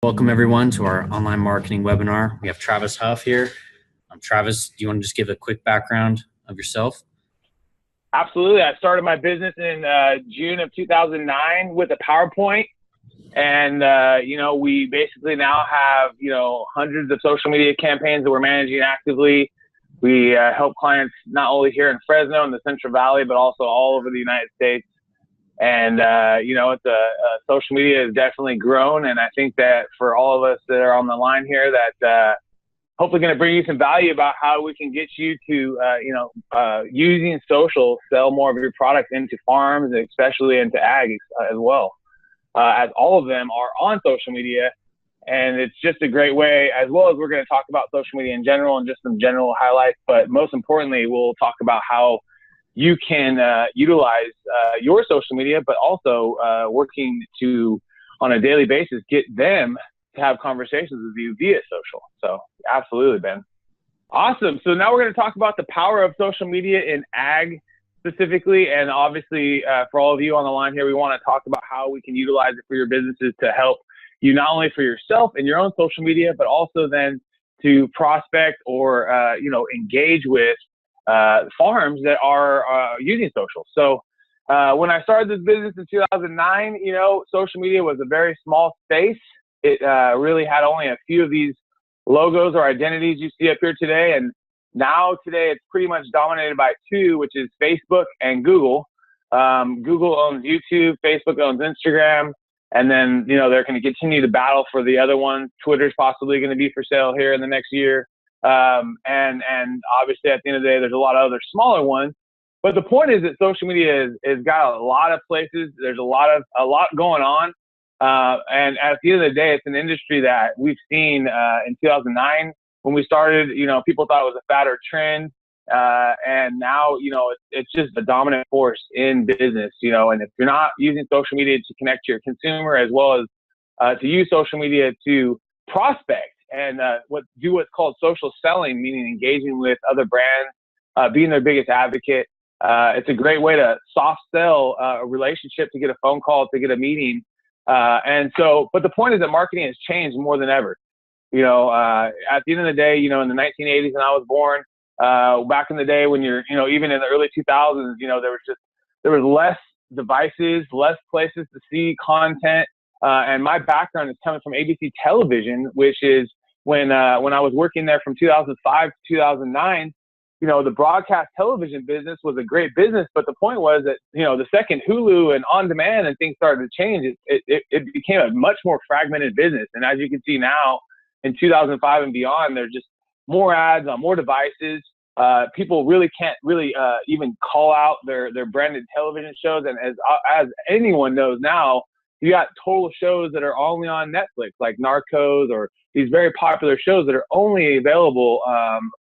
Welcome everyone to our online marketing webinar. We have Travis Huff here. Travis, do you want to just give a quick background of yourself? Absolutely. I started my business in June of 2009 with a PowerPoint. And, we basically now have, hundreds of social media campaigns that we're managing actively. We help clients not only here in Fresno and the Central Valley, but also all over the United States. And, social media has definitely grown. And I think that for all of us that are on the line here, that hopefully going to bring you some value about how we can get you to, using social, sell more of your products into farms, especially into ag as well, as all of them are on social media. And it's just a great way, as well as we're going to talk about social media in general and just some general highlights. But most importantly, we'll talk about how you can utilize your social media, but also working to, on a daily basis, get them to have conversations with you via social. So absolutely, Ben. Awesome. So now we're going to talk about the power of social media in ag specifically. And obviously, for all of you on the line here, we want to talk about how we can utilize it for your businesses to help you, not only for yourself and your own social media, but also then to prospect or, engage with farms that are using social. So when I started this business in 2009, social media was a very small space. It really had only a few of these logos or identities you see up here today. And now today it's pretty much dominated by two, which is Facebook and Google. Google owns YouTube, Facebook owns Instagram. And then, they're going to continue to battle for the other one. Twitter's possibly going to be for sale here in the next year. And obviously at the end of the day, there's a lot of other smaller ones. But the point is that social media is got a lot of places. There's a lot going on. And at the end of the day, it's an industry that we've seen in 2009 when we started. People thought it was a fad or trend, and now it's just a dominant force in business. And if you're not using social media to connect to your consumer, as well as to use social media to prospect and what's called social selling, meaning engaging with other brands, being their biggest advocate. It's a great way to soft sell a relationship, to get a phone call, to get a meeting. But the point is that marketing has changed more than ever. At the end of the day, in the 1980s when I was born, back in the day when you're, even in the early 2000s, there was less devices, less places to see content. And my background is coming from ABC television, which is when I was working there from 2005 to 2009. The broadcast television business was a great business, but the point was that, the second Hulu and on demand and things started to change, it became a much more fragmented business. And as you can see now in 2005 and beyond, there's just more ads on more devices. People really can't even call out their branded television shows. And as anyone knows now, you got total shows that are only on Netflix, like Narcos, or these very popular shows that are only available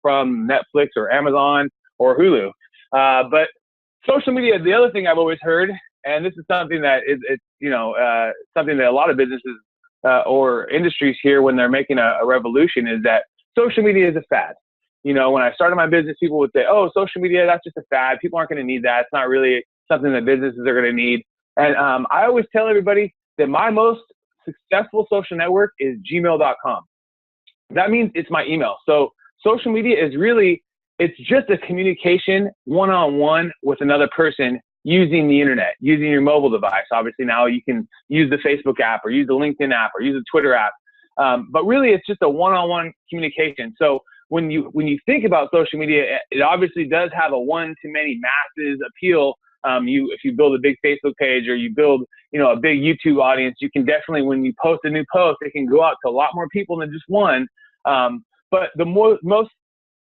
from Netflix or Amazon or Hulu. But social media, the other thing I've always heard, and this is something that something that a lot of businesses or industries here when they're making a revolution, is that social media is a fad. When I started my business, people would say, "Oh, social media, that's just a fad. People aren't going to need that. It's not really something that businesses are going to need." And I always tell everybody that my most successful social network is gmail.com. That means it's my email. So social media is it's just a communication one-on-one with another person using the internet, using your mobile device. Obviously now you can use the Facebook app or use the LinkedIn app or use the Twitter app. But really it's just a one-on-one communication. So when you think about social media, it obviously does have a one-to-many masses appeal. If you build a big Facebook page or you build, a big YouTube audience, you can definitely, when you post a new post, it can go out to a lot more people than just one. But the most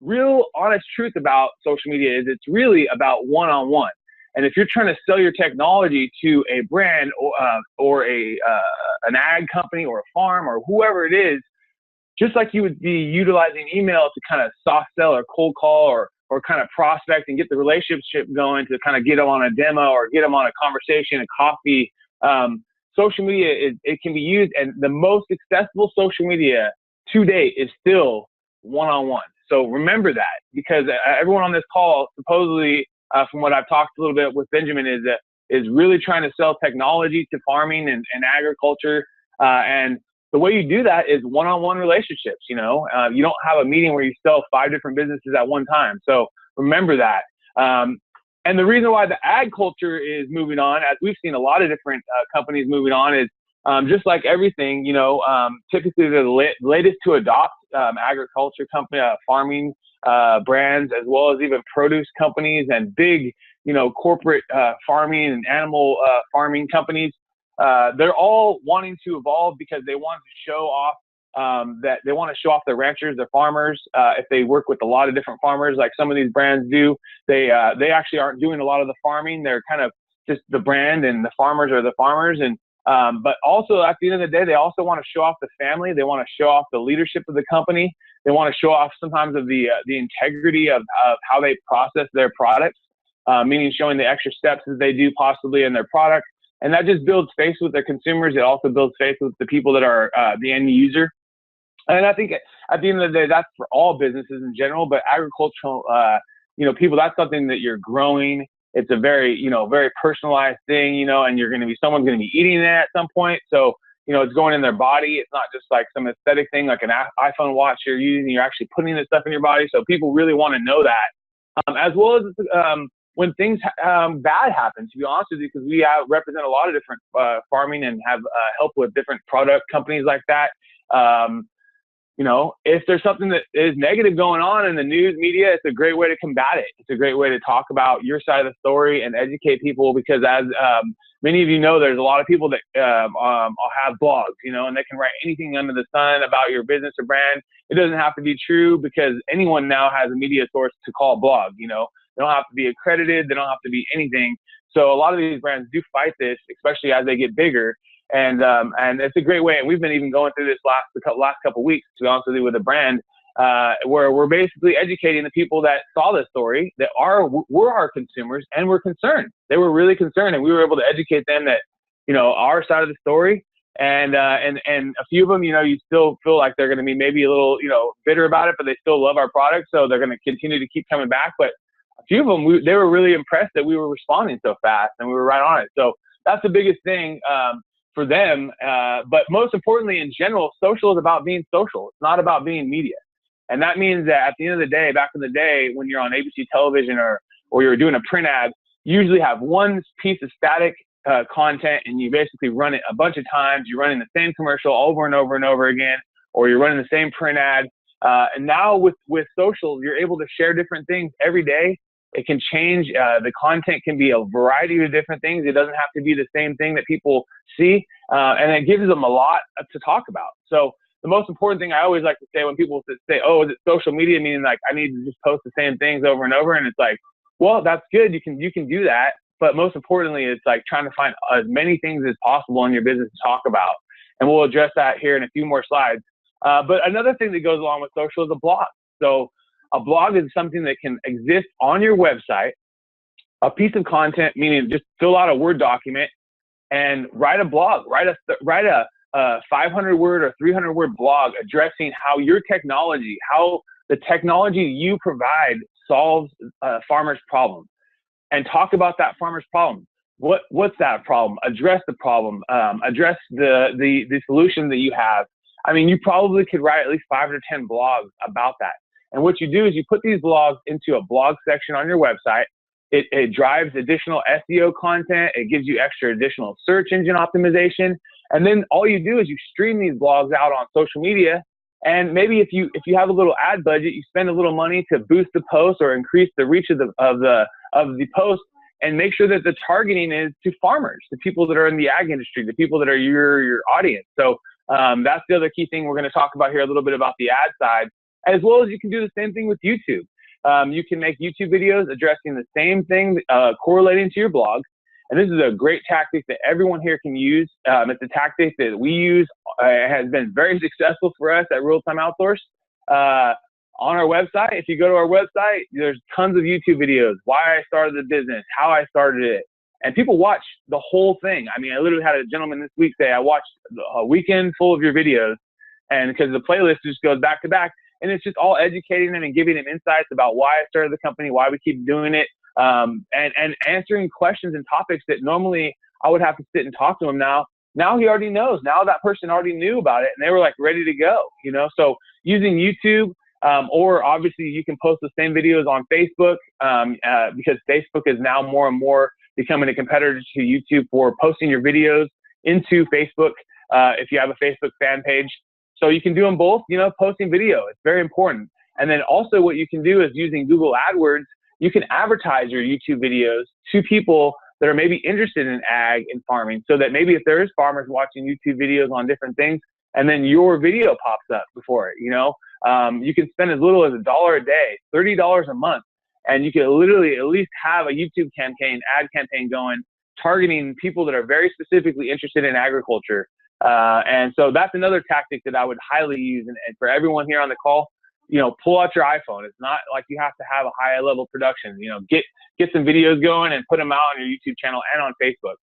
real honest truth about social media is it's really about one-on-one. And if you're trying to sell your technology to a brand or an ag company or a farm or whoever it is, just like you would be utilizing email to kind of soft sell or cold call or kind of prospect and get the relationship going, to kind of get them on a demo or get them on a conversation, a coffee. Social media it can be used, and the most successful social media to date is still one-on-one. So remember that, because everyone on this call, supposedly, from what I've talked a little bit with Benjamin, is really trying to sell technology to farming and agriculture. And the way you do that is one-on-one relationships. You know, you don't have a meeting where you sell 5 different businesses at one time. So remember that. And the reason why the ag culture is moving on, as we've seen a lot of different companies moving on, is just like everything, you know, typically they're the latest to adopt agriculture company, farming brands, as well as even produce companies and big, you know, corporate farming and animal farming companies. They're all wanting to evolve because they want to show off that they want to show off their ranchers, their farmers. If they work with a lot of different farmers, like some of these brands do, they actually aren't doing a lot of the farming. They're kind of just the brand, and the farmers are the farmers. And but also at the end of the day, they also want to show off the family. They want to show off the leadership of the company. They want to show off sometimes of the integrity of how they process their products, meaning showing the extra steps that they do possibly in their product. And that just builds faith with their consumers. It also builds faith with the people that are the end user. And I think at the end of the day, that's for all businesses in general, but agricultural, you know, people, that's something that you're growing. It's a very, you know, very personalized thing, you know, and someone's going to be eating it at some point. So, you know, it's going in their body. It's not just like some aesthetic thing, like an iPhone watch you're using. You're actually putting this stuff in your body. So people really want to know that, as well as when things bad happen, to be honest with you, because we represent a lot of different farming and have helped with different product companies like that. You know, if there's something that is negative going on in the news media, it's a great way to combat it. It's a great way to talk about your side of the story and educate people, because as many of you know, there's a lot of people that have blogs, you know, and they can write anything under the sun about your business or brand. It doesn't have to be true, because anyone now has a media source to call a blog, you know. They don't have to be accredited. They don't have to be anything. So a lot of these brands do fight this, especially as they get bigger. And it's a great way. And we've been even going through this last couple of weeks, to be honest with you, with a brand where we're basically educating the people that saw this story, that were our consumers, and were concerned. They were really concerned, and we were able to educate them that, you know, our side of the story. And a few of them, you know, you still feel like they're going to be maybe a little, you know, bitter about it, but they still love our product, so they're going to continue to keep coming back. But a few of them, they were really impressed that we were responding so fast and we were right on it. So that's the biggest thing for them. But most importantly, in general, social is about being social. It's not about being media. And that means that at the end of the day, back in the day, when you're on ABC television or you're doing a print ad, you usually have one piece of static content, and you basically run it a bunch of times. You're running the same commercial over and over and over again, or you're running the same print ad. And now with social, you're able to share different things every day. It can change. The content can be a variety of different things. It doesn't have to be the same thing that people see. And it gives them a lot to talk about. So the most important thing I always like to say when people say, oh, is it social media? Meaning like I need to just post the same things over and over. And it's like, well, that's good. You can do that. But most importantly, it's like trying to find as many things as possible in your business to talk about. And we'll address that here in a few more slides. But another thing that goes along with social is a blog. So a blog is something that can exist on your website, a piece of content, meaning just fill out a Word document and write a blog, write a 500 word or 300 word blog addressing how your technology, how the technology you provide solves a farmer's problem, and talk about that farmer's problem. What's that problem? Address the problem. Address the solution that you have. I mean, you probably could write at least 5 or 10 blogs about that. And what you do is you put these blogs into a blog section on your website. It drives additional SEO content. It gives you extra additional search engine optimization. And then all you do is you stream these blogs out on social media. And maybe if you have a little ad budget, you spend a little money to boost the post or increase the reach of the post, and make sure that the targeting is to farmers, to people that are in the ag industry, the people that are your audience. So that's the other key thing we're going to talk about here, a little bit about the ad side, as well as you can do the same thing with YouTube. You can make YouTube videos addressing the same thing, correlating to your blog. And this is a great tactic that everyone here can use. It's a tactic that we use. It has been very successful for us at Real Time Outsource. On our website, if you go to our website, there's tons of YouTube videos, why I started the business, how I started it. And people watch the whole thing. I mean, I literally had a gentleman this week say, I watched a weekend full of your videos, and because the playlist just goes back to back. And it's just all educating them and giving them insights about why I started the company, why we keep doing it, and answering questions and topics that normally I would have to sit and talk to them now. now he already knows. Now that person already knew about it and they were like ready to go, So using YouTube, or obviously you can post the same videos on Facebook, because Facebook is now more and more becoming a competitor to YouTube for posting your videos into Facebook, if you have a Facebook fan page. So you can do them both, posting video. It's very important. And then also what you can do is using Google AdWords, you can advertise your YouTube videos to people that are maybe interested in ag and farming, so that maybe if there is farmers watching YouTube videos on different things, and then your video pops up before it, you can spend as little as $1 a day, $30 a month, and you can literally at least have a YouTube campaign, ad campaign going, targeting people that are very specifically interested in agriculture. And so that's another tactic that I would highly use. And for everyone here on the call, pull out your iPhone. It's not like you have to have a high level production. Get some videos going and put them out on your YouTube channel and on Facebook.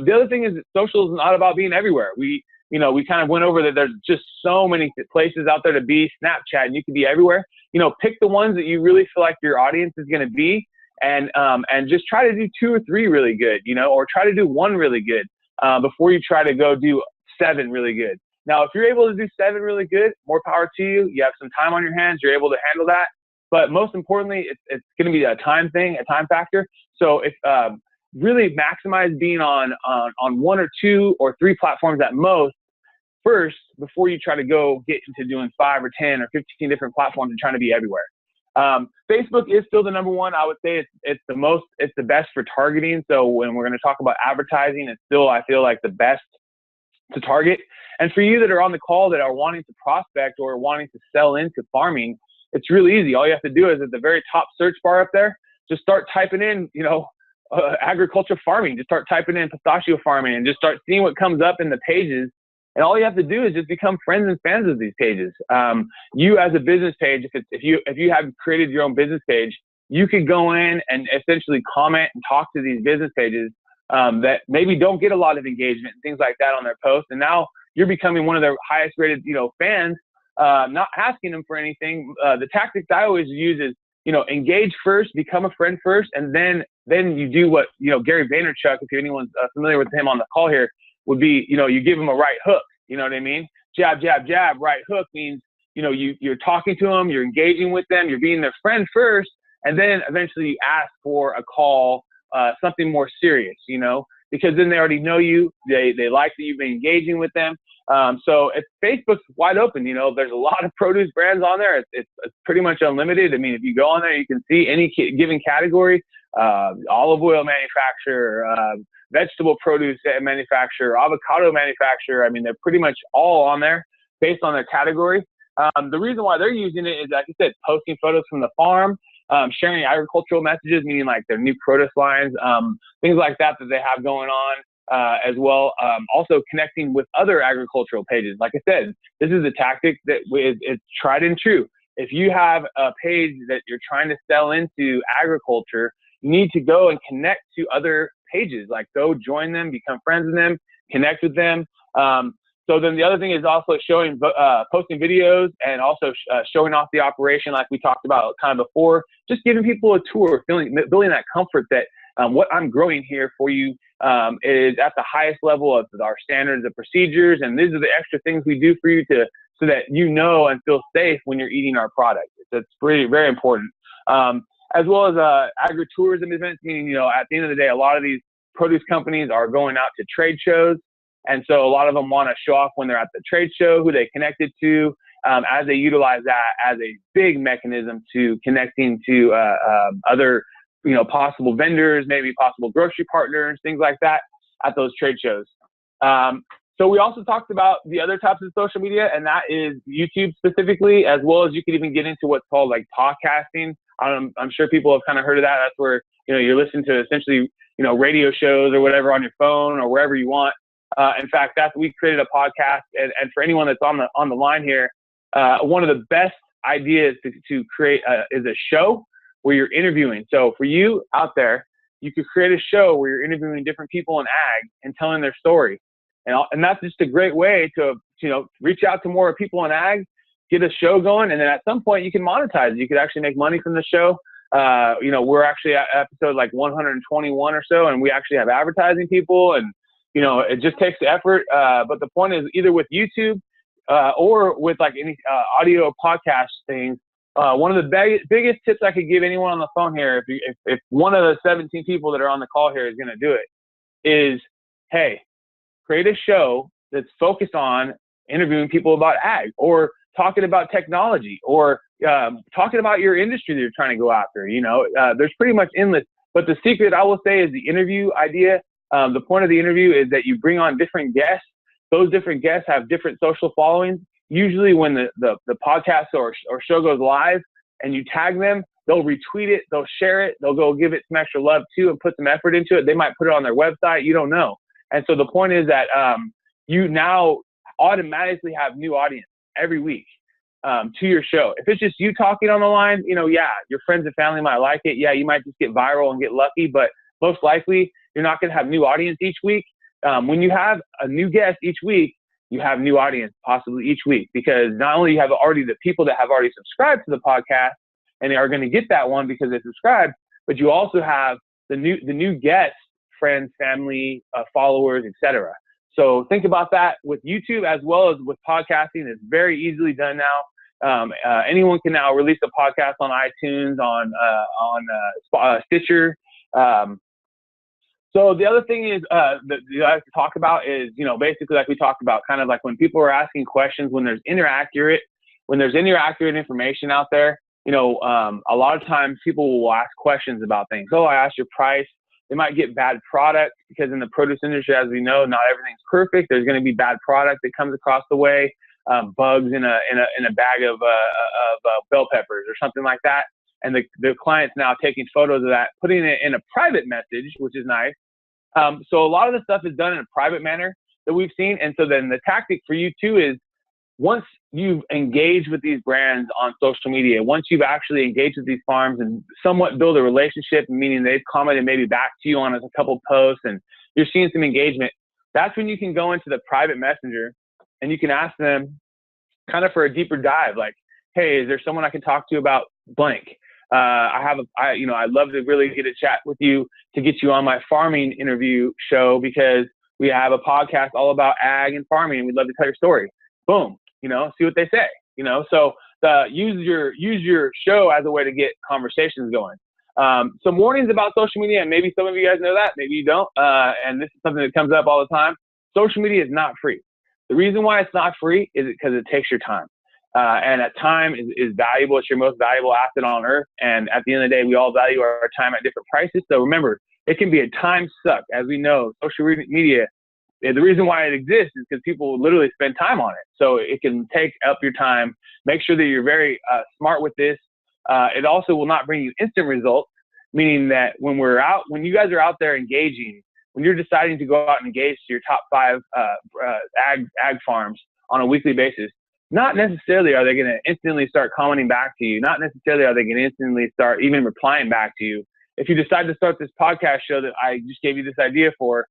The other thing is that social is not about being everywhere. We kind of went over that there's just so many places out there to be. Snapchat, and you can be everywhere. Pick the ones that you really feel like your audience is going to be, and just try to do 2 or 3 really good, or try to do 1 really good, before you try to go do 7 really good. Now, if you're able to do 7 really good, more power to you. You have some time on your hands. You're able to handle that. But most importantly, it's going to be a time thing, a time factor. So if really maximize being on 1 or 2 or 3 platforms at most first, before you try to go get into doing 5 or 10 or 15 different platforms and trying to be everywhere. Facebook is still the number 1. I would say it's the best for targeting. So when we're going to talk about advertising, it's still, I feel like, the best to target. And for you that are on the call that are wanting to prospect or wanting to sell into farming, it's really easy. All you have to do is at the very top search bar up there, just start typing in, agriculture farming. Just start typing in pistachio farming and just start seeing what comes up in the pages. And all you have to do is just become friends and fans of these pages. You as a business page, if you have created your own business page, you could go in and essentially comment and talk to these business pages that maybe don't get a lot of engagement and things like that on their posts. And now you're becoming one of their highest rated, fans, not asking them for anything. The tactics I always use is, engage first, become a friend first, and then you do what, Gary Vaynerchuk, if anyone's familiar with him on the call here, would be, you give them a right hook. You know what I mean? Jab, jab, jab. Right hook means, you're talking to them, you're engaging with them, you're being their friend first, and then eventually you ask for a call, something more serious, because then they already know you. They like that you've been engaging with them. So Facebook's wide open. There's a lot of produce brands on there. It's pretty much unlimited. I mean, if you go on there, you can see any given category, olive oil manufacturer, vegetable produce manufacturer, avocado manufacturer. I mean, they're pretty much all on there based on their category. The reason why they're using it is, like I said, posting photos from the farm, sharing agricultural messages, meaning like their new produce lines, things like that they have going on. As well, also connecting with other agricultural pages. Like I said, this is a tactic that is tried and true. If you have a page that you're trying to sell into agriculture, you need to go and connect to other pages. Like go join them, become friends with them, connect with them. So then the other thing is also posting videos and also showing off the operation, like we talked about kind of before. Just giving people a tour, building that comfort that what I'm growing here for you is at the highest level of our standards, the procedures, and these are the extra things we do for you so that and feel safe when you're eating our product. That's very important. As well as agritourism events, meaning at the end of the day, a lot of these produce companies are going out to trade shows, and so a lot of them want to show off when they're at the trade show who they connected to, as they utilize that as a big mechanism to connecting to other possible vendors, maybe possible grocery partners, things like that at those trade shows. So we also talked about the other types of social media, and that is YouTube specifically, as well as you could even get into what's called like podcasting. I'm sure people have kind of heard of that. That's where, you're listening to essentially, radio shows or whatever on your phone or wherever you want. In fact, we created a podcast, and for anyone that's on the line here, one of the best ideas to create is a show where you're interviewing. So for you out there, you could create a show where you're interviewing different people in ag and telling their story. And that's just a great way to, reach out to more people in ag, get a show going. And then at some point you can monetize it. You could actually make money from the show. We're actually at episode like 121 or so, and we actually have advertising people and, it just takes the effort. But the point is, either with YouTube or with like any audio podcast things, one of the biggest tips I could give anyone on the phone here, if one of the 17 people that are on the call here is going to do it, is, hey, create a show that's focused on interviewing people about ag, or talking about technology, or talking about your industry that you're trying to go after. There's pretty much endless. But the secret, I will say, is the interview idea. The point of the interview is that you bring on different guests. Those different guests have different social followings. Usually when the podcast or show goes live and you tag them, they'll retweet it, they'll share it, they'll go give it some extra love too and put some effort into it. They might put it on their website. You don't know. And so the point is that you now automatically have new audience every week to your show. If it's just you talking on the line, yeah, your friends and family might like it. Yeah, you might just get viral and get lucky, but most likely you're not going to have new audience each week. When you have a new guest each week, you have new audience possibly each week, because not only you have already the people that have already subscribed to the podcast and they are going to get that one because they subscribed, but you also have the new guests, friends, family, followers, etc. So think about that with YouTube as well as with podcasting. It's very easily done now. Anyone can now release a podcast on iTunes, on Stitcher. So the other thing is that I like to talk about is, basically like we talked about, kind of like when people are asking questions, when there's inaccurate information out there, a lot of times people will ask questions about things. Oh, I asked your price. They might get bad product, because in the produce industry, as we know, not everything's perfect. There's going to be bad product that comes across the way, bugs in a bag of bell peppers or something like that. And the client's now taking photos of that, putting it in a private message, which is nice. So a lot of the stuff is done in a private manner that we've seen. And so then the tactic for you too is, once you've engaged with these brands on social media, once you've actually engaged with these farms and somewhat build a relationship, meaning they've commented maybe back to you on a couple posts and you're seeing some engagement, that's when you can go into the private messenger and you can ask them kind of for a deeper dive, like, hey, is there someone I can talk to about blank? I'd love to really get a chat with you to get you on my farming interview show, because we have a podcast all about ag and farming and we'd love to tell your story. Boom. See what they say, so use your show as a way to get conversations going. Some warnings about social media, and maybe some of you guys know that, maybe you don't. And this is something that comes up all the time. Social media is not free. The reason why it's not free is because it takes your time. And that time is valuable. It's your most valuable asset on earth. And at the end of the day, we all value our time at different prices. So remember, it can be a time suck. As we know, social media, the reason why it exists is because people literally spend time on it. So it can take up your time. Make sure that you're very smart with this. It also will not bring you instant results, meaning that when you guys are out there engaging, when you're deciding to go out and engage to your top 5 ag farms on a weekly basis, not necessarily are they going to instantly start commenting back to you. Not necessarily are they going to instantly start even replying back to you. If you decide to start this podcast show that I just gave you this idea for,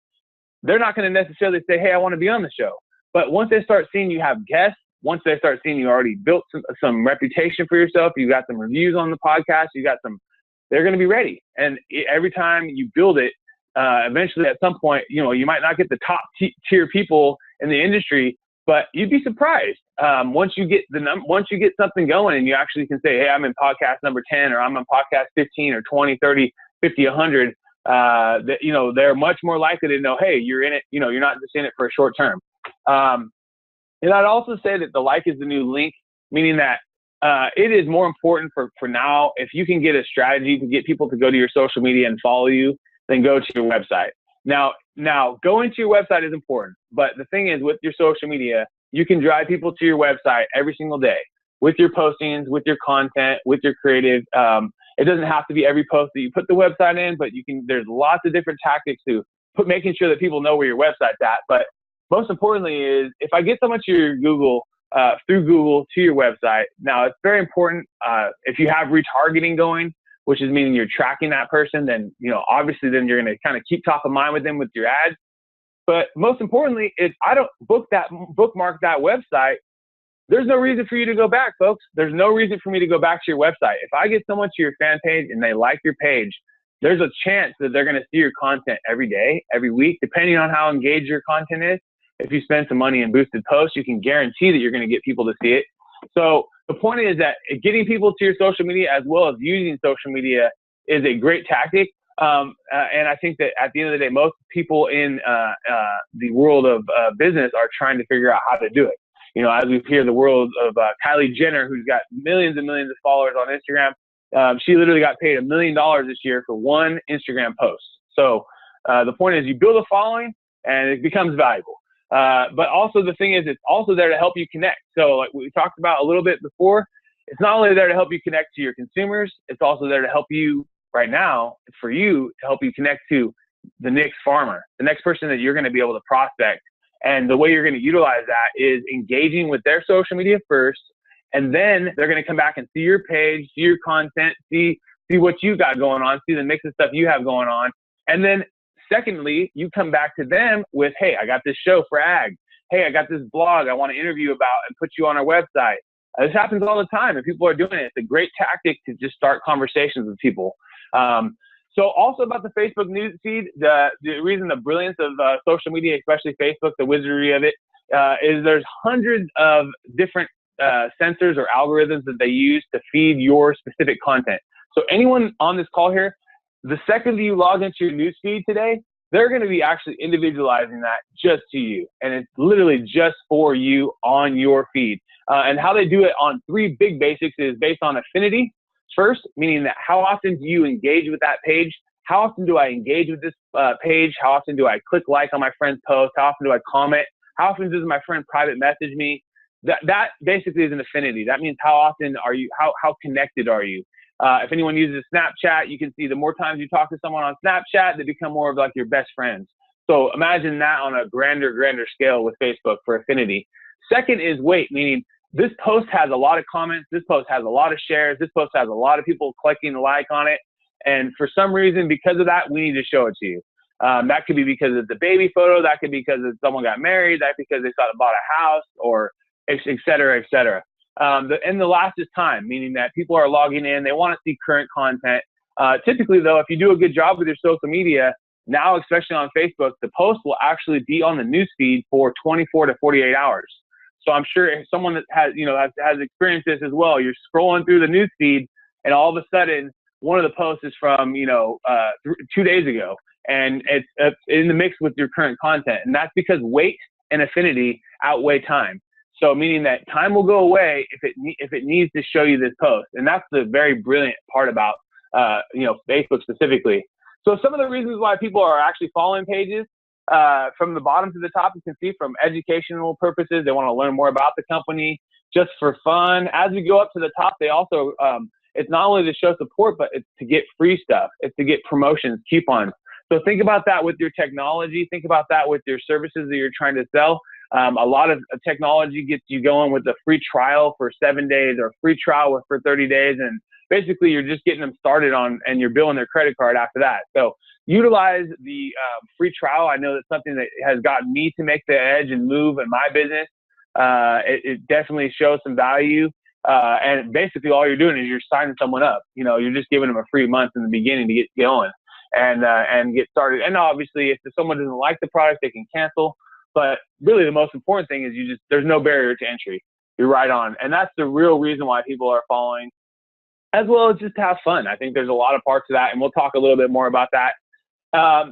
they're not going to necessarily say, hey, I want to be on the show. But once they start seeing you have guests, once they start seeing you already built some reputation for yourself, you got some reviews on the podcast, they're going to be ready. And every time you build it, eventually at some point, you might not get the top tier people in the industry, but you'd be surprised. Once you get something going and you actually can say, hey, I'm in podcast number 10, or I'm on podcast 15 or 20, 30, 50, 100, they're much more likely to know, hey, you're in it, you're not just in it for a short term. And I'd also say that the like is the new link, meaning that it is more important for now, if you can get a strategy to get people to go to your social media and follow you, then go to your website. Now going to your website is important, but the thing is, with your social media, you can drive people to your website every single day with your postings, with your content, with your creative. It doesn't have to be every post that you put the website in, but there's lots of different tactics to making sure that people know where your website's at. But most importantly is, if I get someone to your Google, through Google to your website, now it's very important, if you have retargeting going, which is meaning you're tracking that person, then, obviously then you're going to kind of keep top of mind with them with your ads. But most importantly, if I don't bookmark that website, there's no reason for you to go back, folks. There's no reason for me to go back to your website. If I get someone to your fan page and they like your page, there's a chance that they're going to see your content every day, every week, depending on how engaged your content is. If you spend some money in boosted posts, you can guarantee that you're going to get people to see it. So the point is that getting people to your social media as well as using social media is a great tactic. And I think that at the end of the day, most people in the world of business are trying to figure out how to do it. You know, as we hear the world of Kylie Jenner, who's got millions and millions of followers on Instagram, she literally got paid $1 million this year for one Instagram post. So the point is you build a following and it becomes valuable. But also the thing is, it's also there to help you connect. So like we talked about a little bit before, it's not only there to help you connect to your consumers, it's also there to help you right now, for you, to help you connect to the next farmer, the next person that you're going to be able to prospect. And the way you're going to utilize that is engaging with their social media first, and then they're going to come back and see your page, see your content, see what you got going on, see the mix of stuff you have going on. And then secondly, you come back to them with, hey, I got this show for ag. Hey, I got this blog I want to interview about and put you on our website. This happens all the time, and people are doing it. It's a great tactic to just start conversations with people. So also about the Facebook news feed, the reason, the brilliance of social media, especially Facebook, the wizardry of it, is there's hundreds of different sensors or algorithms that they use to feed your specific content. So anyone on this call here, the second that you log into your news feed today, they're going to be actually individualizing that just to you. And it's literally just for you on your feed. And how they do it on three big basics is based on affinity. First, meaning that how often do you engage with that page? How often do I engage with this page? How often do I click like on my friend's post? How often do I comment? How often does my friend private message me? That basically is an affinity. That means how often are you, how connected are you? If anyone uses Snapchat, you can see the more times you talk to someone on Snapchat, they become more of like your best friends. So imagine that on a grander scale with Facebook for affinity. Second is weight, meaning this post has a lot of comments. This post has a lot of shares. This post has a lot of people clicking like on it. And for some reason, because of that, we need to show it to you. That could be because it's a baby photo. That could be because someone got married. That could be because they bought a house, or et cetera, et cetera. And the last is time, meaning that people are logging in. They want to see current content. Typically, though, if you do a good job with your social media, now, especially on Facebook, the post will actually be on the newsfeed for 24 to 48 hours. So I'm sure if someone that has experienced this as well, you're scrolling through the news feed and all of a sudden one of the posts is from, 2 days ago, and it's in the mix with your current content. And that's because weight and affinity outweigh time. So meaning that time will go away if it needs to show you this post. And that's the very brilliant part about, Facebook specifically. So some of the reasons why people are actually following pages, from the bottom to the top, you can see from educational purposes, they want to learn more about the company, just for fun. As we go up to the top, they also, it's not only to show support, but it's to get free stuff. It's to get promotions, coupons. So think about that with your technology. Think about that with your services that you're trying to sell. A lot of technology gets you going with a free trial for 7 days or free trial for 30 days. And basically you're just getting them started on, and you're billing their credit card after that. So utilize the free trial. I know that's something that has gotten me to make the edge and move in my business. It definitely shows some value. And basically all you're doing is you're signing someone up. You're just giving them a free month in the beginning to get going and get started. And obviously if someone doesn't like the product, they can cancel. But really the most important thing is there's no barrier to entry. You're right on. And that's the real reason why people are following, as well as just have fun. I think there's a lot of parts of that, and we'll talk a little bit more about that.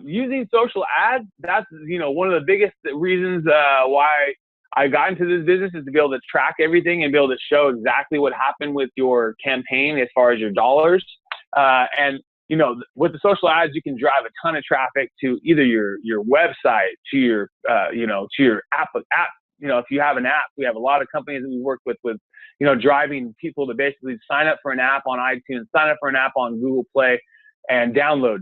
Using social ads, that's, one of the biggest reasons why I got into this business, is to be able to track everything and be able to show exactly what happened with your campaign as far as your dollars. And with the social ads, you can drive a ton of traffic to either your website, to your to your app. If you have an app, we have a lot of companies that we work with driving people to basically sign up for an app on iTunes, sign up for an app on Google Play, and download.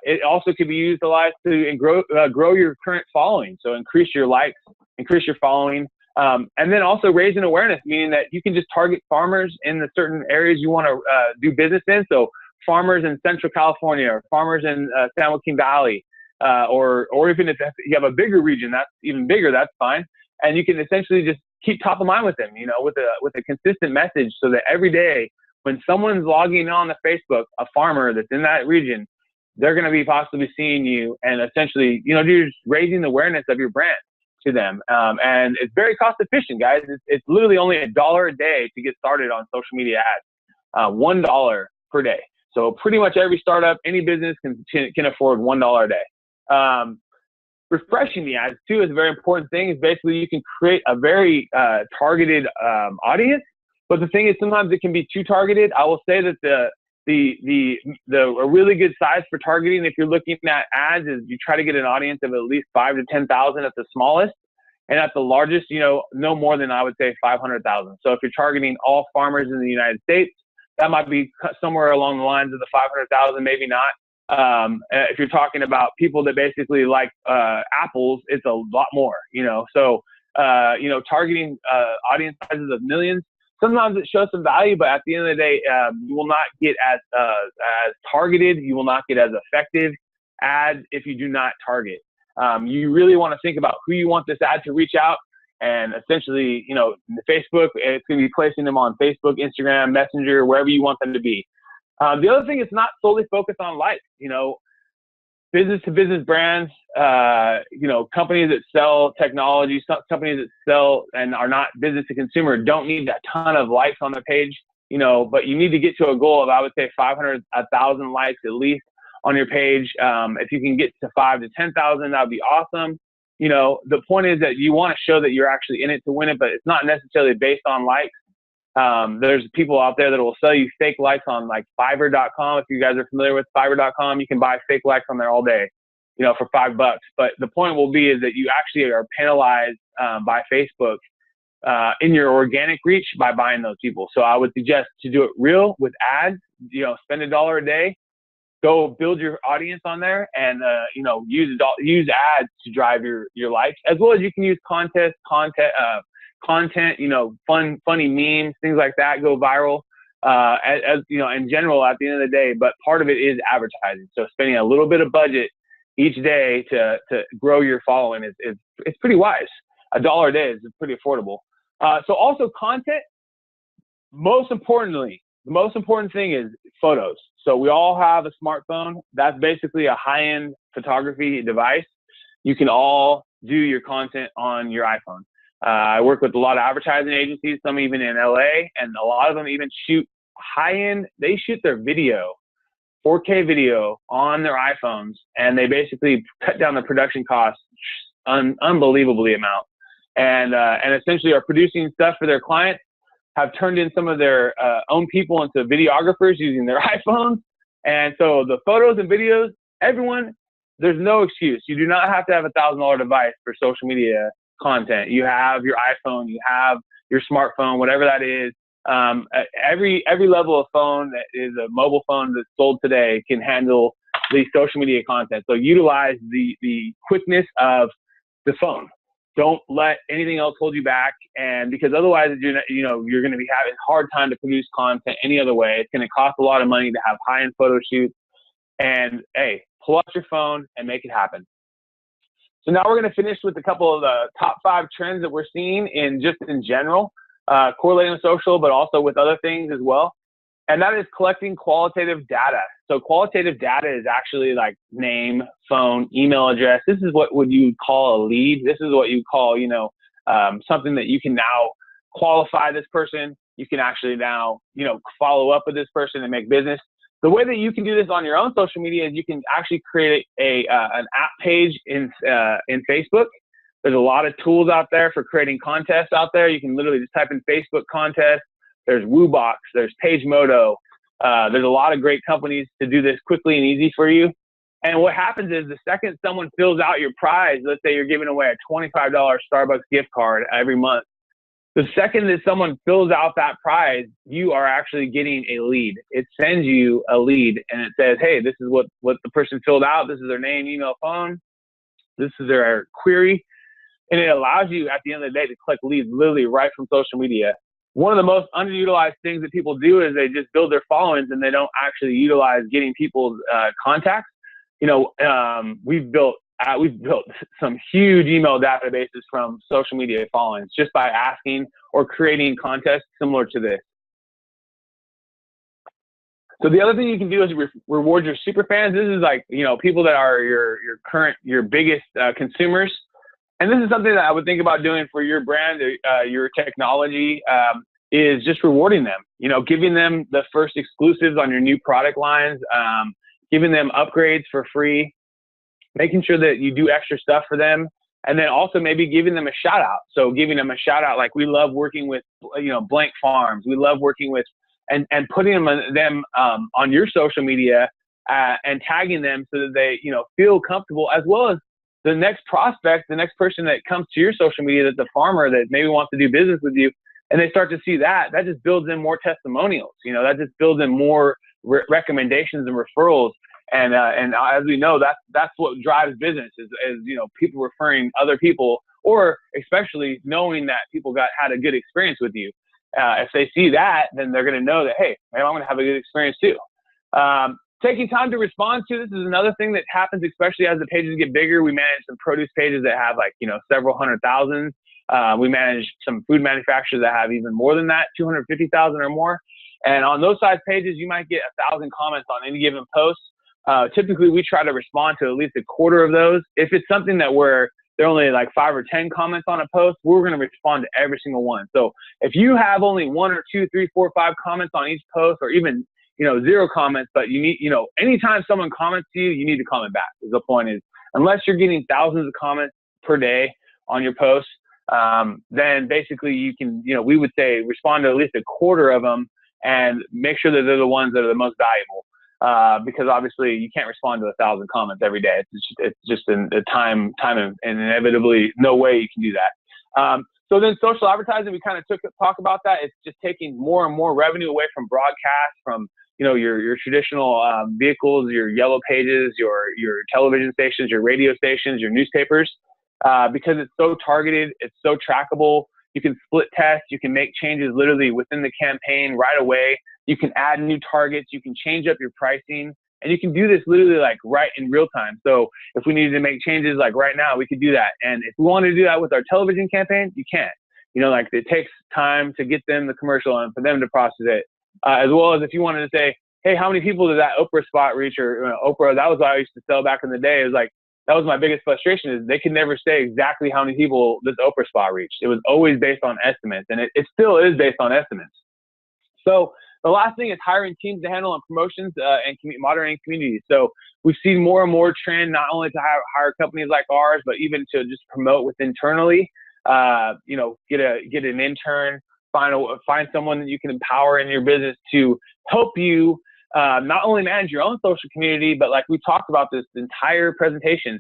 It also could be utilized to grow your current following. So increase your likes, increase your following, and then also raising awareness, meaning that you can just target farmers in the certain areas you want to do business in. So farmers in Central California, or farmers in San Joaquin Valley, or even if you have a bigger region, that's even bigger, that's fine. And you can essentially just keep top of mind with them, with a consistent message, so that every day when someone's logging on to Facebook, a farmer that's in that region, they're going to be possibly seeing you, and essentially, you know, you're just raising the awareness of your brand to them. And it's very cost efficient, guys. It's literally only $1 a day to get started on social media ads, $1 per day. So pretty much every startup, any business can afford $1 a day. Refreshing the ads too is a very important thing. Is basically you can create a very targeted audience, but the thing is sometimes it can be too targeted. I will say that a really good size for targeting, if you're looking at ads, is you try to get an audience of at least 5,000 to 10,000 at the smallest, and at the largest, you know, no more than I would say 500,000. So if you're targeting all farmers in the United States, that might be somewhere along the lines of the 500,000, maybe not. If you're talking about people that basically like apples, it's a lot more, you know. So you know, targeting audience sizes of millions, sometimes it shows some value, but at the end of the day, you will not get as targeted, you will not get as effective ads if you do not target. You really want to think about who you want this ad to reach out, and essentially, you know, Facebook, it's going to be placing them on Facebook, Instagram, Messenger, wherever you want them to be. The other thing is not solely focused on likes. You know, business to business brands, you know, companies that sell technology, companies that sell and are not business to consumer don't need a ton of likes on their page, you know, but you need to get to a goal of, I would say, 500, 1,000 likes at least on your page. If you can get to 5,000 to 10,000, that would be awesome. You know, the point is that you want to show that you're actually in it to win it, but it's not necessarily based on likes. There's people out there that will sell you fake likes on like Fiverr.com. If you guys are familiar with Fiverr.com, you can buy fake likes on there all day, you know, for $5. But the point will be is that you actually are penalized by Facebook in your organic reach by buying those people. So I would suggest to do it real with ads. You know, spend $1 a day, go build your audience on there, and you know, use ads to drive your likes, as well as you can use content, you know, funny memes, things like that go viral, as you know, in general at the end of the day. But part of it is advertising. So spending a little bit of budget each day to grow your following it's pretty wise. $1 a day is pretty affordable. So also content. Most importantly, the most important thing is photos. So we all have a smartphone. That's basically a high-end photography device. You can all do your content on your iPhone. I work with a lot of advertising agencies, some even in LA, and a lot of them even shoot high-end. They shoot their video, 4K video on their iPhones, and they basically cut down the production costs unbelievably amount. And essentially are producing stuff for their clients, have turned in some of their own people into videographers using their iPhones. And so the photos and videos, everyone, there's no excuse. You do not have to have a $1,000 device for social media content. You have your iPhone, you have your smartphone, whatever that is. Every level of phone that is a mobile phone that's sold today can handle the social media content. So utilize the quickness of the phone. Don't let anything else hold you back, and because otherwise, you're going to be having a hard time to produce content any other way. It's going to cost a lot of money to have high-end photo shoots. And hey, pull out your phone and make it happen. So now we're going to finish with a couple of the top 5 trends that we're seeing in general, correlating with social, but also with other things as well. And that is collecting qualitative data. So qualitative data is actually like name, phone, email address. This is what would you call a lead. This is what you call, you know, something that you can now qualify this person. You can actually now, you know, follow up with this person and make business. The way that you can do this on your own social media is you can actually create an app page in Facebook. There's a lot of tools out there for creating contests out there. You can literally just type in Facebook contest. There's WooBox, there's PageModo. There's a lot of great companies to do this quickly and easy for you. And what happens is the second someone fills out your prize, let's say you're giving away a $25 Starbucks gift card every month. The second that someone fills out that prize, you are actually getting a lead. It sends you a lead and it says, hey, this is what the person filled out. This is their name, email, phone. This is their query. And it allows you at the end of the day to collect leads literally right from social media. One of the most underutilized things that people do is they just build their followings and they don't actually utilize getting people's contacts. You know, we've built some huge email databases from social media followings just by asking or creating contests similar to this. So the other thing you can do is reward your super fans. This is like, people that are your biggest consumers. And this is something that I would think about doing for your brand, your technology, is just rewarding them, giving them the first exclusives on your new product lines, giving them upgrades for free, making sure that you do extra stuff for them. And then also maybe giving them a shout out. So giving them a shout out, like we love working with, blank farms. We love working with, and putting them on your social media and tagging them so that they, feel comfortable, as well as the next prospect, the next person that comes to your social media, that's a farmer that maybe wants to do business with you, and they start to see that just builds in more testimonials. That just builds in more recommendations and referrals. And as we know, that's what drives business is people referring other people, or especially knowing that people had a good experience with you. If they see that, then they're going to know that, hey, maybe I'm going to have a good experience too. Taking time to respond to this is another thing that happens, especially as the pages get bigger. We manage some produce pages that have several 100,000. We manage some food manufacturers that have even more than that, 250,000 or more. And on those size pages, you might get 1,000 comments on any given post. Typically, we try to respond to at least a quarter of those. If it's something that there are only like 5 or 10 comments on a post, we're going to respond to every single one. So if you have only 1 or 2, 3, 4, 5 comments on each post, or even 0 comments, but you need, anytime someone comments to you, you need to comment back. The point is, unless you're getting thousands of comments per day on your posts, then basically you can, we would say respond to at least a quarter of them and make sure that they're the ones that are the most valuable. Because obviously you can't respond to 1,000 comments every day. It's just a time and inevitably no way you can do that. So then social advertising, we kind of talk about that. It's just taking more and more revenue away from broadcast, from your traditional vehicles, your yellow pages, your television stations, your radio stations, your newspapers, because it's so targeted, it's so trackable. You can split test, you can make changes literally within the campaign right away. You can add new targets, you can change up your pricing, and you can do this literally like right in real time. So if we needed to make changes like right now, we could do that. And if we wanted to do that with our television campaign, you can't. It takes time to get them the commercial and for them to process it. As well as if you wanted to say, hey, how many people did that Oprah spot reach? Or Oprah, that was what I used to sell back in the day. It was like, that was my biggest frustration, is they could never say exactly how many people this Oprah spot reached. It was always based on estimates, and it still is based on estimates. So the last thing is hiring teams to handle on promotions and moderating communities. So we've seen more and more trend, not only to hire companies like ours, but even to just promote internally. Get an intern, find someone that you can empower in your business to help you not only manage your own social community, but like we talked about this entire presentation,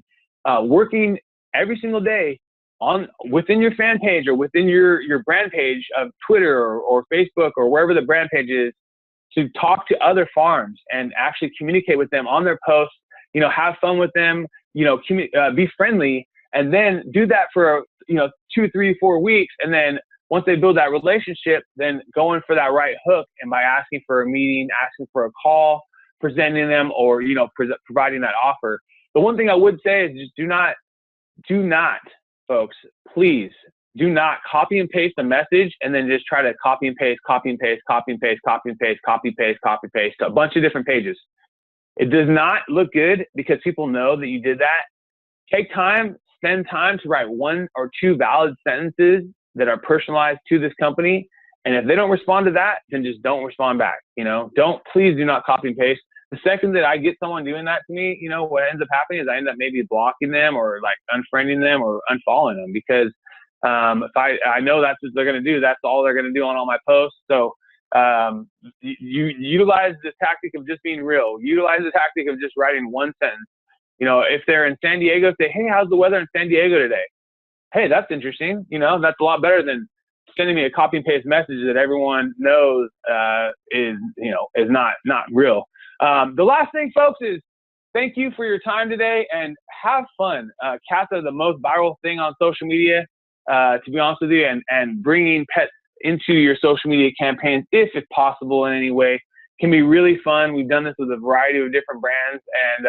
working every single day within your fan page or within your brand page of Twitter or Facebook or wherever the brand page is, to talk to other farms and actually communicate with them on their posts, have fun with them, be friendly, and then do that for 2, 3, 4 weeks. And then once they build that relationship, then going for that right hook, and by asking for a meeting, asking for a call, presenting them, or providing that offer. The one thing I would say is just do not, folks, please do not copy and paste a message and then just try to copy and paste to a bunch of different pages. It does not look good because people know that you did that. Take time, spend time to write 1 or 2 valid sentences that are personalized to this company. And if they don't respond to that, then just don't respond back. Please do not copy and paste. The second that I get someone doing that to me, what ends up happening is I end up maybe blocking them or like unfriending them or unfollowing them, because if I know that's what they're going to do, that's all they're going to do on all my posts. So you utilize the tactic of just being real. Utilize the tactic of just writing 1 sentence. If they're in San Diego, say, hey, how's the weather in San Diego today? Hey, that's interesting. That's a lot better than sending me a copy and paste message that everyone knows is not real. The last thing, folks, is thank you for your time today and have fun. Cats are the most viral thing on social media, to be honest with you, and bringing pets into your social media campaigns, if it's possible in any way, can be really fun. We've done this with a variety of different brands, and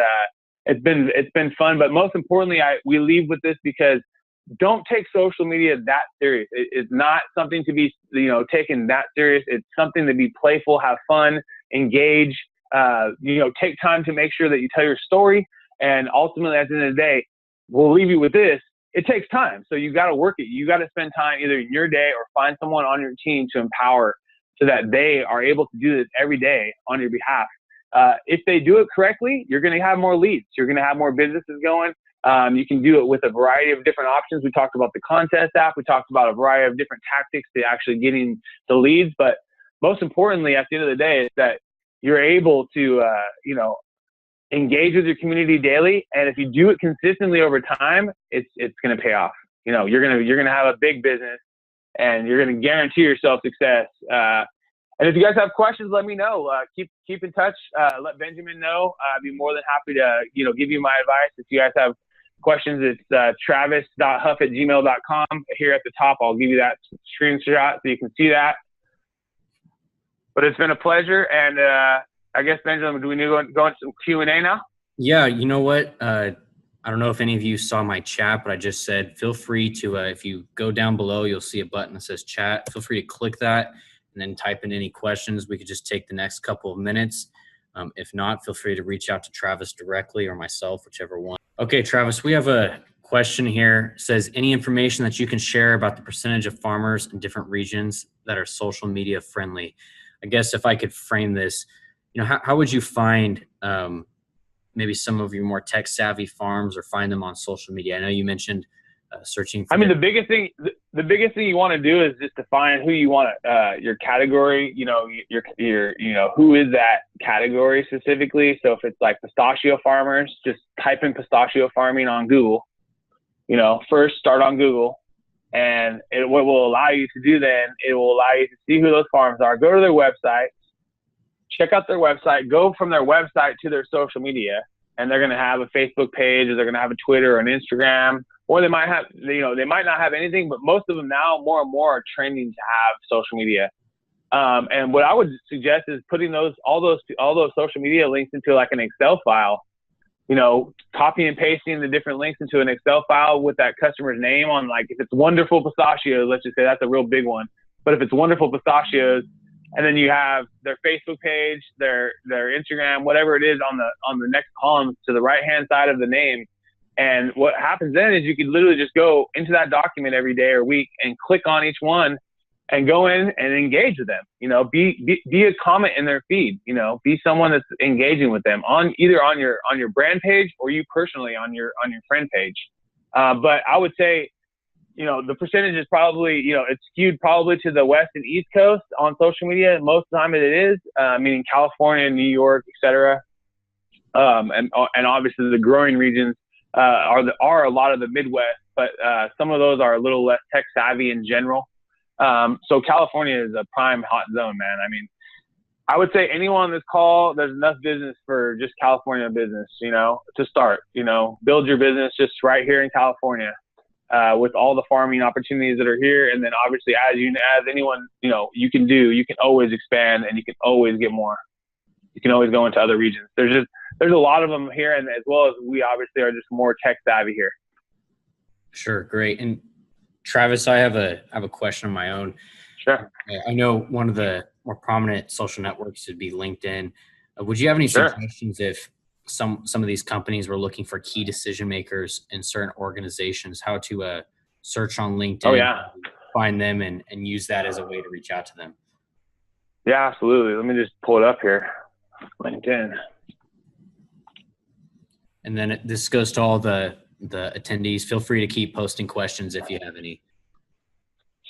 it's been fun. But most importantly, we leave with this because don't take social media that serious. It's not something to be taken that serious. It's something to be playful, have fun, engage, take time to make sure that you tell your story. And ultimately, at the end of the day, we'll leave you with this. It takes time. So you got to work it. You got to spend time either in your day or find someone on your team to empower so that they are able to do this every day on your behalf. If they do it correctly, you're going to have more leads. You're going to have more businesses going. You can do it with a variety of different options. We talked about the contest app. We talked about a variety of different tactics to actually getting the leads. But most importantly, at the end of the day, is that you're able to, engage with your community daily. And if you do it consistently over time, it's going to pay off. You're going to have a big business and you're going to guarantee yourself success. And if you guys have questions, let me know. Keep in touch. Let Benjamin know. I'd be more than happy to, give you my advice. If you guys have questions, it's travis.huff@gmail.com. Here at the top, I'll give you that screenshot so you can see that. But it's been a pleasure. And I guess, Benjamin, do we need to go into some Q&A now? Yeah, you know what? I don't know if any of you saw my chat, but I just said feel free to, if you go down below, you'll see a button that says chat. Feel free to click that and then type in any questions. We could just take the next couple of minutes. If not, feel free to reach out to Travis directly or myself, whichever one. Okay, Travis, we have a question here. It says, any information that you can share about the percentage of farmers in different regions that are social media friendly? I guess if I could frame this, how would you find maybe some of your more tech savvy farms or find them on social media? I know you mentioned searching for the biggest thing you want to do is just define who you want your category, who is that category specifically. So if it's like pistachio farmers, just type in pistachio farming on Google. First start on Google, and what will allow you to do then, it will allow you to see who those farms are. Go to their website, check out their website, go from their website to their social media, and they're going to have a Facebook page, or they're going to have a Twitter or an Instagram, or they might have, they might not have anything, but most of them now more and more are trending to have social media. And what I would suggest is putting all those social media links into like an Excel file, copy and pasting the different links into an Excel file with that customer's name on, like if it's Wonderful Pistachios, let's just say that's a real big one. But if it's Wonderful Pistachios, and then you have their Facebook page, their Instagram, whatever it is on the next column to the right-hand side of the name. And what happens then is you can literally just go into that document every day or week and click on each one and go in and engage with them. Be a comment in their feed. Be someone that's engaging with them either on your brand page or you personally on your friend page. But I would say, the percentage is probably, it's skewed probably to the West and East Coast on social media. Most of the time it is, meaning California, New York, et cetera. And obviously the growing regions are a lot of the Midwest, but some of those are a little less tech savvy in general. So California is a prime hot zone, man. I would say anyone on this call, there's enough business for just California business, to start, build your business just right here in California. With all the farming opportunities that are here. And then obviously as anyone, you can always expand and you can always get more. You can always go into other regions. There's a lot of them here. And as well as we obviously are just more tech savvy here. Sure. Great. And Travis, I have a question of my own. Sure. I know one of the more prominent social networks would be LinkedIn. Would you have any suggestions if some of these companies were looking for key decision makers in certain organizations, how to search on LinkedIn, find them and use that as a way to reach out to them? Yeah, absolutely. Let me just pull it up here. LinkedIn. And then this goes to all the attendees. Feel free to keep posting questions if you have any.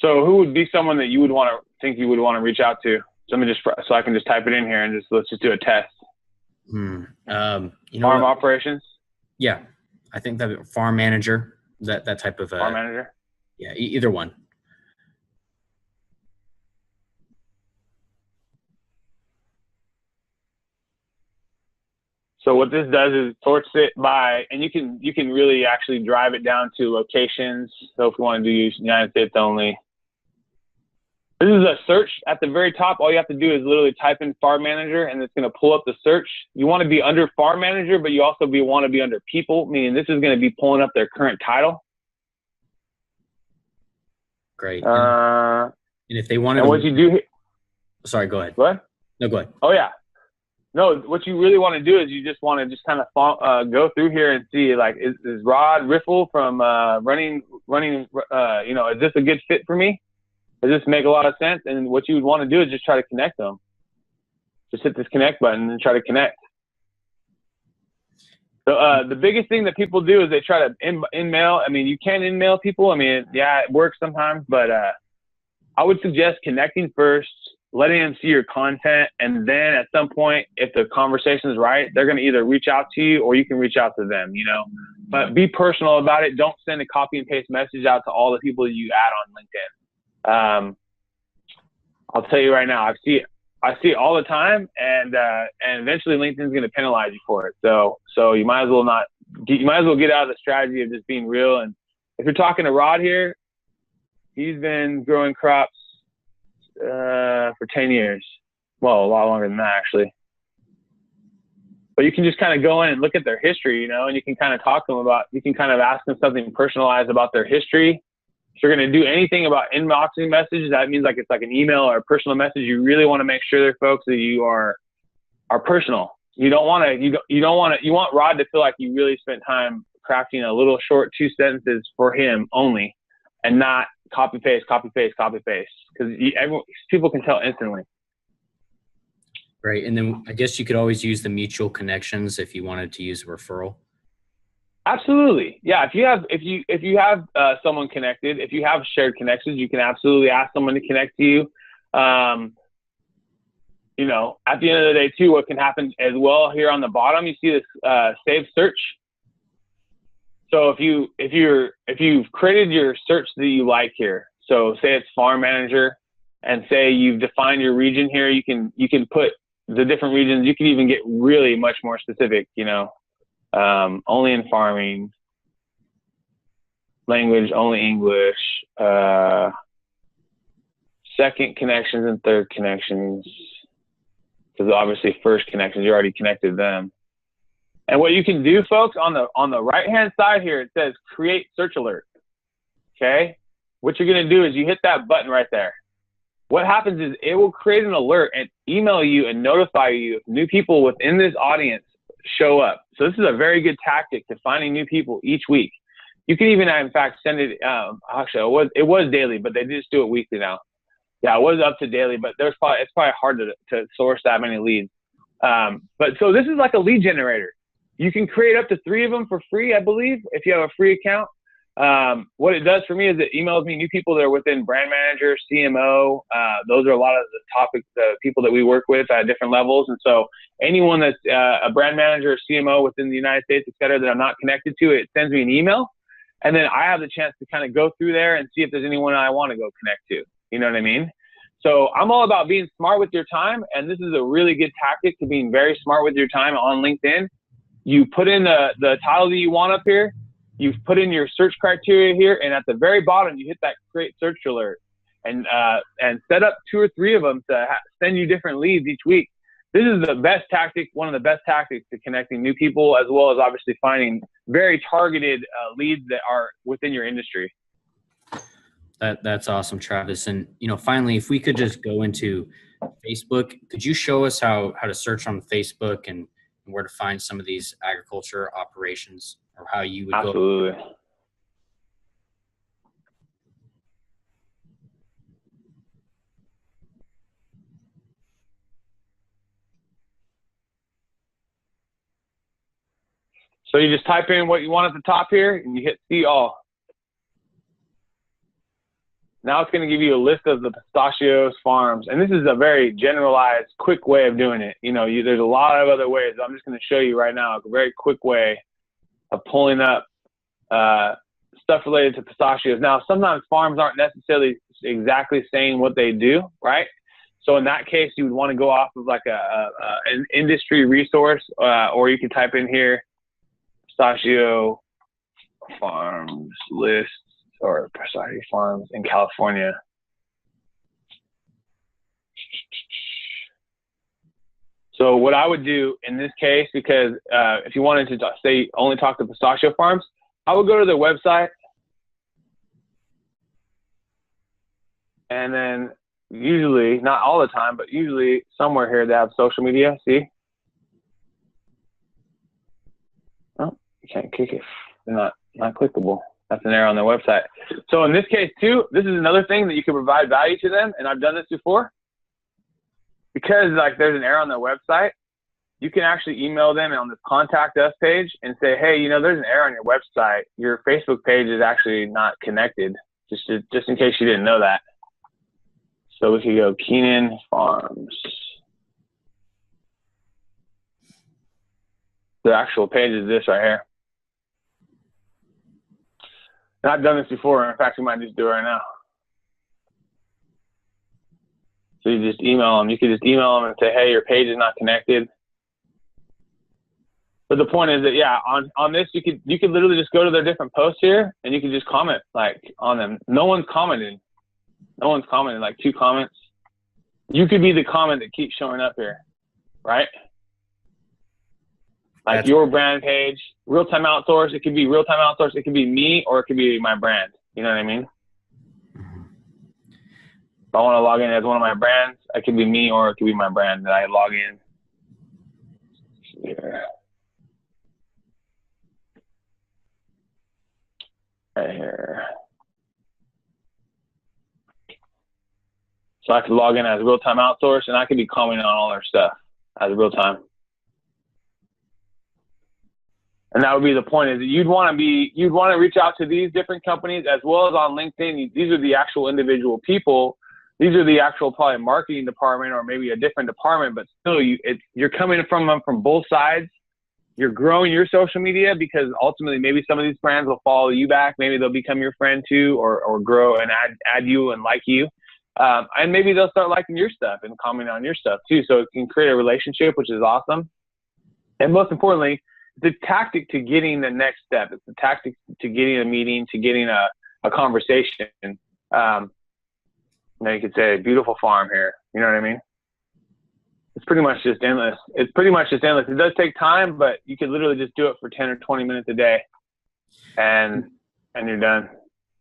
So who would be someone that you would want to reach out to? So I can just type it in here and let's just do a test. Farm operations. Yeah, I think that farm manager, that type of farm manager. Yeah, either one. So what this does is sorts it by, and you can really actually drive it down to locations. So if you want to do United States only. This is a search at the very top. All you have to do is literally type in farm manager and it's going to pull up the search. You want to be under farm manager, but you also want to be under people, meaning this is going to be pulling up their current title. Great. And if they wanted what you do here. Sorry, go ahead. What? No, go ahead. Oh, yeah. No, what you really want to do is you just want to just kind of go through here and see, like, is Rod Riffle from running, is this a good fit for me? Does this make a lot of sense? And what you would want to do is just try to connect them. Just hit this connect button and try to connect. So the biggest thing that people do is they try to in-mail. I mean, you can in-mail people. I mean, yeah, it works sometimes, but I would suggest connecting first, letting them see your content, and then at some point, if the conversation is right, they're going to either reach out to you or you can reach out to them, But be personal about it. Don't send a copy and paste message out to all the people you add on LinkedIn. I'll tell you right now, I see it all the time, and eventually LinkedIn's going to penalize you for it. So you might as well get out of the strategy of just being real. And if you're talking to Rod here, he's been growing crops for 10 years. Well, a lot longer than that, actually. But you can just kind of go in and look at their history, and you can kind of talk to them you can kind of ask them something personalized about their history. If you're going to do anything about inboxing messages, that means it's like an email or a personal message. You really want to make sure, folks, that you are personal. You want Rod to feel like you really spent time crafting a little short 2 sentences for him only, and not copy paste, because people can tell instantly. Right. And then I guess you could always use the mutual connections if you wanted to use a referral. Absolutely. Yeah. If you have someone connected, if you have shared connections, you can absolutely ask someone to connect to you. At the end of the day too, what can happen as well here on the bottom, you see this save search. So if you've created your search that you like here, so say it's farm manager, and say you've defined your region here, you can put the different regions. You can even get really much more specific, only in farming, language, only English, second connections and third connections, because obviously first connections, you already connected them. And what you can do, folks, on the right-hand side here, it says create search alert. Okay. What you're going to do is you hit that button right there. What happens is it will create an alert and email you and notify you if new people within this audience show up. So this is a very good tactic to finding new people each week. You can even, in fact, send it. Actually, it was daily, but they just do it weekly now. Yeah, it was up to daily, but it's probably hard to source that many leads. But so this is like a lead generator. You can create up to 3 of them for free, I believe, if you have a free account. What it does for me is it emails me new people that are within brand manager, CMO. Those are a lot of the topics, people that we work with at different levels. And so anyone that's a brand manager or CMO within the United States, et cetera, that I'm not connected to, it sends me an email. And then I have the chance to kind of go through there and see if there's anyone I want to go connect to. You know what I mean? So I'm all about being smart with your time. And this is a really good tactic to being very smart with your time on LinkedIn. You put in the title that you want up here. You've put in your search criteria here, and at the very bottom, you hit that create search alert, and set up 2 or 3 of them to send you different leads each week. This is the best tactic, one of the best tactics to connecting new people, as well as obviously finding very targeted leads that are within your industry. That's awesome, Travis. And finally, if we could just go into Facebook, could you show us how to search on Facebook and where to find some of these agriculture operations, or how you would Absolutely. go? So you just type in what you want at the top here, and you hit see all. Now it's going to give you a list of the pistachios farms. And this is a very generalized, quick way of doing it. There's a lot of other ways. I'm just going to show you right now a very quick way of pulling up stuff related to pistachios. Now, sometimes farms aren't necessarily exactly saying what they do, right? So in that case, you would want to go off of like an industry resource, or you can type in here, pistachio farms list, or pistachio farms in California. So what I would do in this case, because if you wanted to say only talk to pistachio farms, I would go to their website, and then usually, not all the time, but usually somewhere here they have social media. See, You can't kick it. They're not clickable. That's an error on their website. So in this case too, this is another thing that you can provide value to them. And I've done this before. Because like there's an error on their website, you can actually email them on this contact us page and say, hey, you know, there's an error on your website. Your Facebook page is actually not connected. Just in case you didn't know that. So we could go Keenan Farms. The actual page is this right here. And I've done this before. In fact, we might just do it right now. So you just email them. You could just email them and say, hey, your page is not connected. But the point is that, yeah, on this, you could literally just go to their different posts here and you can just comment like on them. No one's commented. No one's commented, like 2 comments. You could be the comment that keeps showing up here, right? Like your brand page, real-time outsource. It could be real-time outsource. It could be me or it could be my brand. You know what I mean? If I want to log in as one of my brands, it could be me or it could be my brand that I log in. Here. Right here. So I could log in as real-time outsource and I could be commenting on all their stuff as real-time. And that would be the point, is that you'd want to reach out to these different companies as well as on LinkedIn. These are the actual individual people. These are the actual probably marketing department or maybe a different department, but still you're coming from them from both sides. You're growing your social media because ultimately maybe some of these brands will follow you back. Maybe they'll become your friend too, or grow and add you and like you. And maybe they'll start liking your stuff and commenting on your stuff too. So it can create a relationship, which is awesome. And most importantly, the tactic to getting the next step. It's the tactic to getting a meeting, to getting a conversation. You know, you could say beautiful farm here. You know what I mean? It's pretty much just endless. It's pretty much just endless. It does take time, but you could literally just do it for 10 or 20 minutes a day and you're done.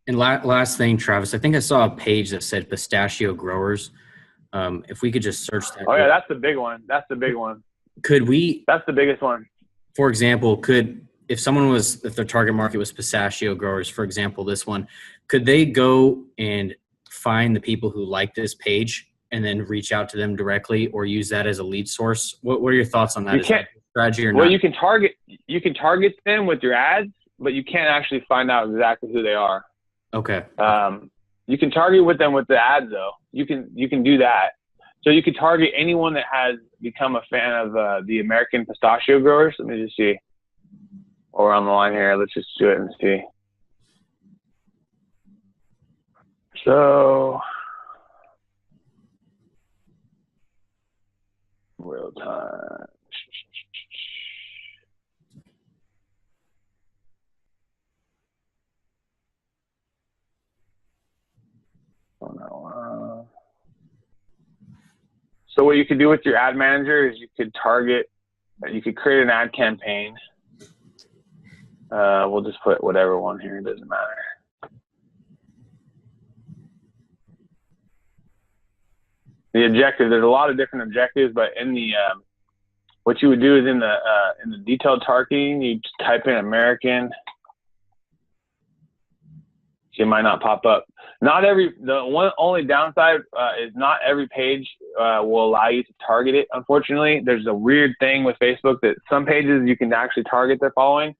And last thing, Travis, I think I saw a page that said pistachio growers. If we could just search that. Oh yeah, that's the big one. That's the big one. That's the biggest one. For example, if their target market was pistachio growers, for example, this one, could they go and find the people who like this page and then reach out to them directly or use that as a lead source? What are your thoughts on that? You can't, strategy or well, not? you can target them with your ads, but you can't actually find out exactly who they are. Okay. You can target with them with the ads though. You can do that. So you could target anyone that has become a fan of the American pistachio growers. Let me just see. While we're on the line here, let's just do it and see. So, real time. Oh no. So what you could do with your ad manager is you could create an ad campaign. We'll just put whatever one here, it doesn't matter. The objective, there's a lot of different objectives, but in the, what you would do is in the detailed targeting, you just type in American. It might not pop up. Only downside is not every page will allow you to target it. Unfortunately, there's a weird thing with Facebook that some pages you can actually target their following.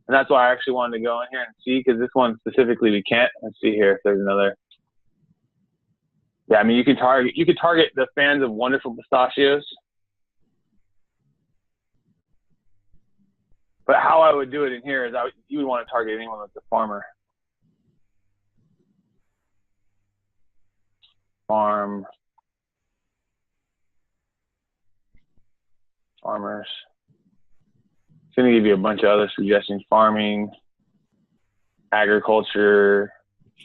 And that's why I actually wanted to go in here and see, because this one specifically we can't. Let's see here if there's another. Yeah, I mean, you could target the fans of Wonderful Pistachios. But how I would do it in here is you would want to target anyone that's a farmer. Farmers. It's going to give you a bunch of other suggestions: farming, agriculture,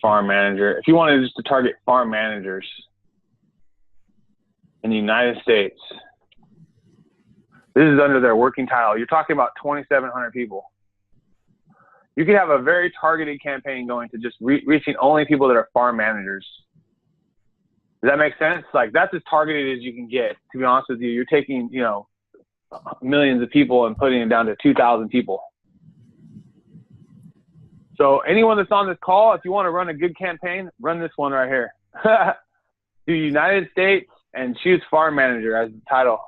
farm manager. If you wanted just to target farm managers in the United States, this is under their working title. You're talking about 2,700 people. You could have a very targeted campaign going to just reaching only people that are farm managers. Does that make sense? Like, that's as targeted as you can get, to be honest with you. You're taking, millions of people and putting it down to 2,000 people. So anyone that's on this call, if you want to run a good campaign, run this one right here. Do United States and choose farm manager as the title.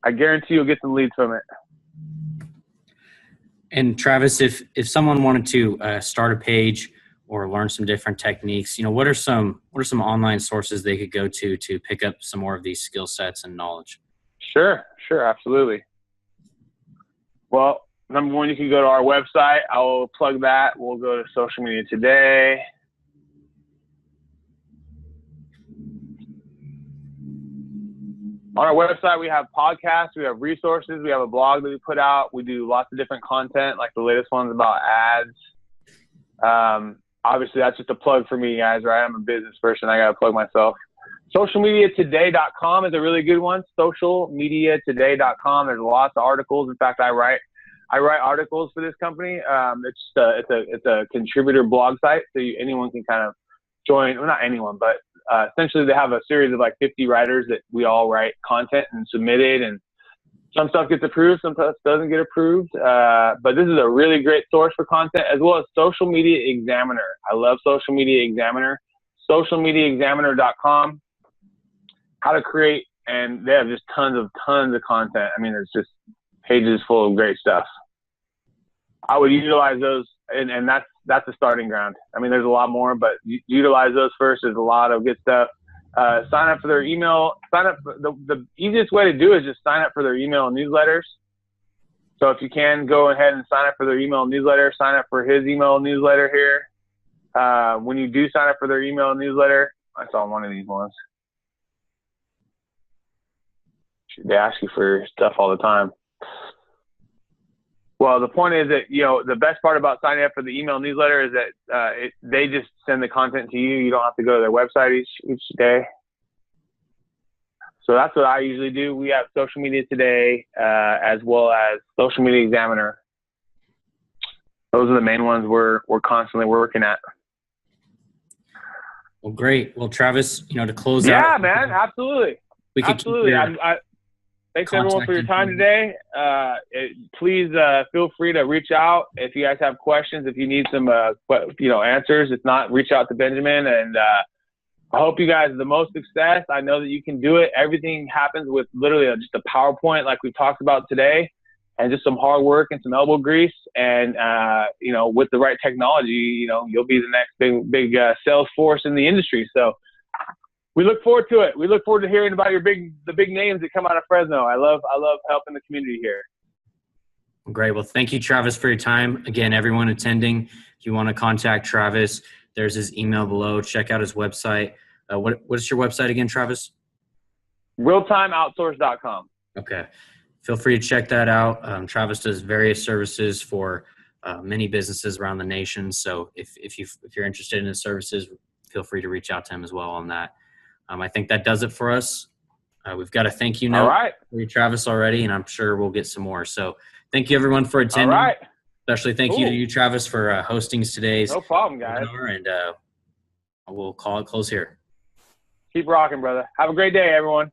I guarantee you'll get some leads from it. And Travis, if someone wanted to start a page or learn some different techniques, what are some online sources they could go to pick up some more of these skill sets and knowledge? Sure, absolutely. Well, number one, you can go to our website. I will plug that. We'll go to Social Media Today. On our website, we have podcasts, we have resources, we have a blog that we put out. We do lots of different content, like the latest one's about ads. Obviously, that's just a plug for me, guys, right? I'm a business person. I got to plug myself. Socialmediatoday.com is a really good one. Socialmediatoday.com. There's lots of articles. In fact, I write articles for this company. It's a contributor blog site, so anyone can kind of join. Well, not anyone, but essentially they have a series of like 50 writers that we all write content and submit it, and some stuff gets approved, some stuff doesn't get approved. But this is a really great source for content, as well as Social Media Examiner. I love Social Media Examiner. Socialmediaexaminer.com. How to create, and they have just tons of content. I mean, it's just pages full of great stuff. I would utilize those, and that's a starting ground. I mean, there's a lot more, but utilize those first. There's a lot of good stuff. Sign up for their email. The easiest way to do it is just sign up for their email newsletters. So if you can, go ahead and sign up for their email newsletter. Sign up for his email newsletter here. When you do sign up for their email newsletter, I saw one of these ones. They ask you for stuff all the time. Well, the point is that, the best part about signing up for the email newsletter is that they just send the content to you. You don't have to go to their website each day. So that's what I usually do. We have Social Media Today, as well as Social Media Examiner. Those are the main ones we're constantly working at. Well, great. Well, Travis, to close out. Yeah, man, absolutely. Absolutely. Thanks everyone for your time today. Please feel free to reach out if you guys have questions, if you need some answers. If not, reach out to Benjamin, and I hope you guys the most success. I know that you can do it. Everything happens with literally just a PowerPoint like we talked about today, and just some hard work and some elbow grease, and with the right technology, you'll be the next big sales force in the industry. So we look forward to it. We look forward to hearing about the big names that come out of Fresno. I love helping the community here. Great. Well, thank you, Travis, for your time. Again, everyone attending, if you want to contact Travis, there's his email below. Check out his website. What is your website again, Travis? realtimeoutsource.com. Okay. Feel free to check that out. Travis does various services for many businesses around the nation. So if you're interested in his services, feel free to reach out to him as well on that. I think that does it for us. We've got a thank you note for you, Travis, already, and I'm sure we'll get some more. So thank you, everyone, for attending. All right. Especially thank you to you, Travis, for hosting today's No problem, guys. webinar, and we'll call it close here. Keep rocking, brother. Have a great day, everyone.